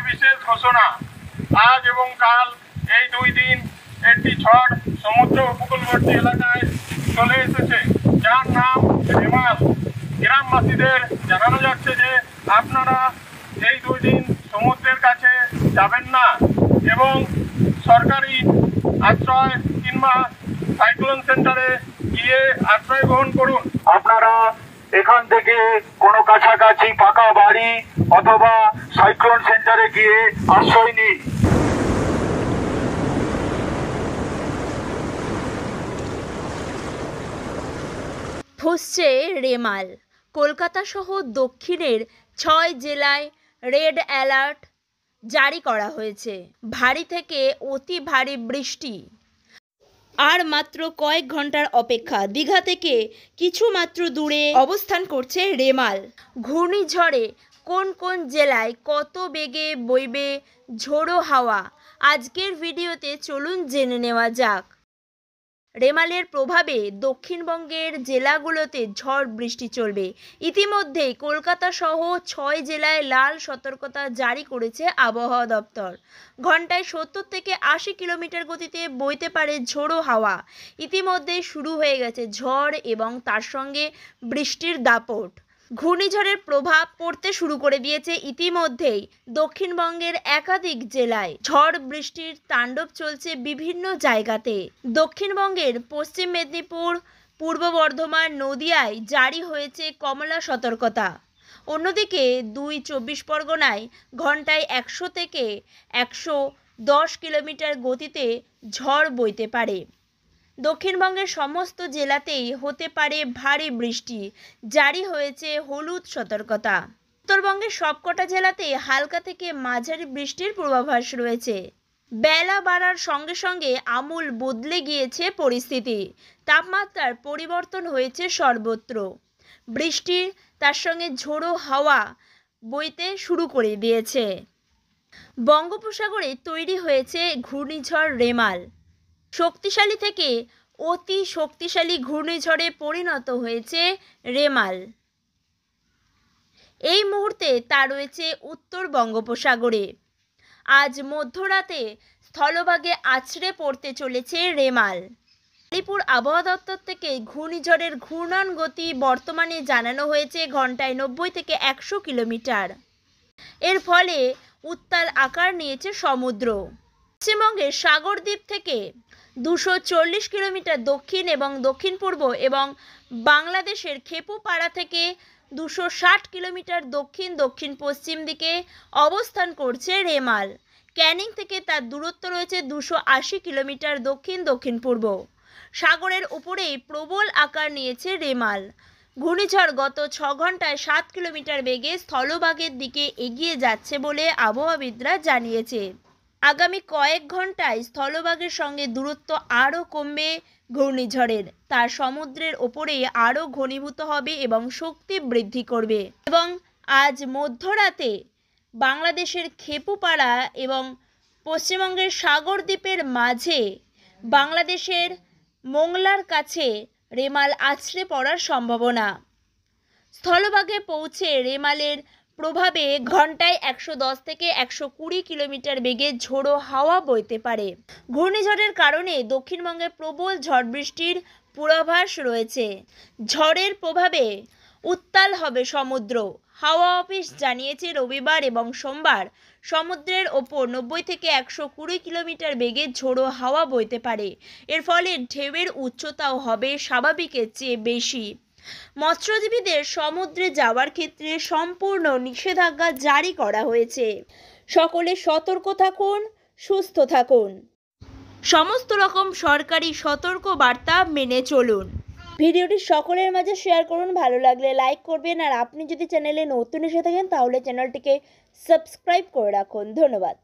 বিশেষ ঘোষণা। আজ এবং কাল এই 2 দিন একটি ঝড় সমুদ্র উপকূলবর্তী এলাকায় চলে এসেছে, যার নাম রেমাল। গ্রামবাসীদের জানানো যাচ্ছে যে আপনারা এই 2 দিন সমুদ্রের কাছে যাবেন না এবং সরকারি আশ্রয় কিংবা সাইক্লোন সেন্টারে গিয়ে আশ্রয় গ্রহণ করুন। আপনারা এখান থেকে কোনো কাছাকাছি পাকা বাড়ি অথবা সাইক্লোন সেন্টারে গিয়ে আশ্রয় নিন। ফুঁসছে রেমাল। কলকাতা সহ দক্ষিণের 6 জেলায় রেড অ্যালার্ট জারি করা হয়েছে। ভারী থেকে অতি ভারী বৃষ্টি। আর মাত্র কয়েক ঘন্টার অপেক্ষা। দীঘা থেকে কিছু মাত্র দূরে অবস্থান করছে রেমাল। ঘূর্ণিঝড়ে কোন কোন জেলায় কত বেগে বইবে ঝোড়ো হাওয়া, আজকের ভিডিওতে চলুন জেনে নেওয়া যাক। রেমালের প্রভাবে দক্ষিণবঙ্গের জেলাগুলোতে ঝড় বৃষ্টি চলবে। ইতিমধ্যেই কলকাতা সহ 6 জেলায় লাল সতর্কতা জারি করেছে আবহাওয়া দপ্তর। ঘন্টায় 70 থেকে 80 কিলোমিটার গতিতে বইতে পারে ঝোড়ো হাওয়া। ইতিমধ্যেই শুরু হয়ে গেছে ঝড় এবং তার সঙ্গে বৃষ্টির দাপট। ঘূর্ণিঝড়ের প্রভাব পড়তে শুরু করে দিয়েছে ইতিমধ্যেই দক্ষিণবঙ্গের একাধিক জেলায়। ঝড় বৃষ্টির তাণ্ডব চলছে বিভিন্ন জায়গাতে। দক্ষিণবঙ্গের পশ্চিম মেদিনীপুর, পূর্ব বর্ধমান, নদিয়ায় জারি হয়েছে কমলা সতর্কতা। অন্যদিকে 24 পরগনায় ঘন্টায় 100 থেকে 110 কিলোমিটার গতিতে ঝড় বইতে পারে। দক্ষিণবঙ্গের সমস্ত জেলাতেই হতে পারে ভারী বৃষ্টি। জারি হয়েছে হলুদ সতর্কতা। উত্তরবঙ্গের সবকটা জেলাতেই হালকা থেকে মাঝারি বৃষ্টির পূর্বাভাস রয়েছে। বেলা বাড়ার সঙ্গে সঙ্গে আমূল বদলে গিয়েছে পরিস্থিতি। তাপমাত্রার পরিবর্তন হয়েছে সর্বত্র। বৃষ্টি তার সঙ্গে ঝোড়ো হাওয়া বইতে শুরু করে দিয়েছে। বঙ্গোপসাগরে তৈরি হয়েছে ঘূর্ণিঝড় রেমাল। শক্তিশালী থেকে অতি শক্তিশালী ঘূর্ণিঝড়ে পরিণত হয়েছে রেমাল। এই মুহূর্তে তা রয়েছে উত্তর বঙ্গোপসাগরে। আজ মধ্যরাতে স্থলভাগে আছড়ে পড়তে চলেছে রেমাল। আলিপুর আবহাওয়া দপ্তর থেকে ঘূর্ণিঝড়ের ঘূর্ণন গতি বর্তমানে জানানো হয়েছে ঘন্টায় 90 থেকে 100 কিলোমিটার। এর ফলে উত্তাল আকার নিয়েছে সমুদ্র। পশ্চিমবঙ্গের সাগরদ্বীপ থেকে 240 কিলোমিটার দক্ষিণ এবং দক্ষিণ পূর্ব এবং বাংলাদেশের খেপুপাড়া থেকে 260 কিলোমিটার দক্ষিণ দক্ষিণ পশ্চিম দিকে অবস্থান করছে রেমাল। ক্যানিং থেকে তার দূরত্ব রয়েছে 280 কিলোমিটার দক্ষিণ দক্ষিণ পূর্ব। সাগরের উপরেই প্রবল আকার নিয়েছে রেমাল। ঘূর্ণিঝড় গত 6 ঘন্টায় 7 কিলোমিটার বেগে স্থলভাগের দিকে এগিয়ে যাচ্ছে বলে আবহাওয়াবিদরা জানিয়েছে। আগামী কয়েক ঘন্টায় স্থলভাগের সঙ্গে দূরত্ব আরও কমবে ঘূর্ণিঝড়ের। তার সমুদ্রের ওপরেই আরও ঘনীভূত হবে এবং শক্তি বৃদ্ধি করবে এবং আজ মধ্যরাতে বাংলাদেশের খেপুপাড়া এবং পশ্চিমবঙ্গের সাগরদ্বীপের মাঝে বাংলাদেশের মোংলার কাছে রেমাল আছড়ে পড়ার সম্ভাবনা। স্থলভাগে পৌঁছে রেমালের প্রভাবে ঘন্টায় 110 থেকে 120 কিলোমিটার বেগে ঝোড়ো হাওয়া বইতে পারে। ঘূর্ণিঝড়ের কারণে দক্ষিণবঙ্গে প্রবল ঝড় বৃষ্টির পূর্বাভাস রয়েছে। ঝড়ের প্রভাবে উত্তাল হবে সমুদ্র। হাওয়া অফিস জানিয়েছে রবিবার এবং সোমবার সমুদ্রের ওপর 90 থেকে 120 কিলোমিটার বেগে ঝোড়ো হাওয়া বইতে পারে। এর ফলে ঢেউয়ের উচ্চতাও হবে স্বাভাবিকের চেয়ে বেশি। মৎস্যজীবীদের সমুদ্রে যাওয়ার ক্ষেত্রে সম্পূর্ণ নিষেধাজ্ঞা জারি করা হয়েছে। সকলে সতর্ক থাকুন, সুস্থ থাকুন। সমস্ত রকম সরকারি সতর্ক বার্তা মেনে চলুন। ভিডিওটি সকলের মাঝে শেয়ার করুন। ভালো লাগলে লাইক করবেন। আর আপনি যদি চ্যানেলে নতুন এসে থাকেন তাহলে চ্যানেলটিকে সাবস্ক্রাইব করে রাখুন। ধন্যবাদ।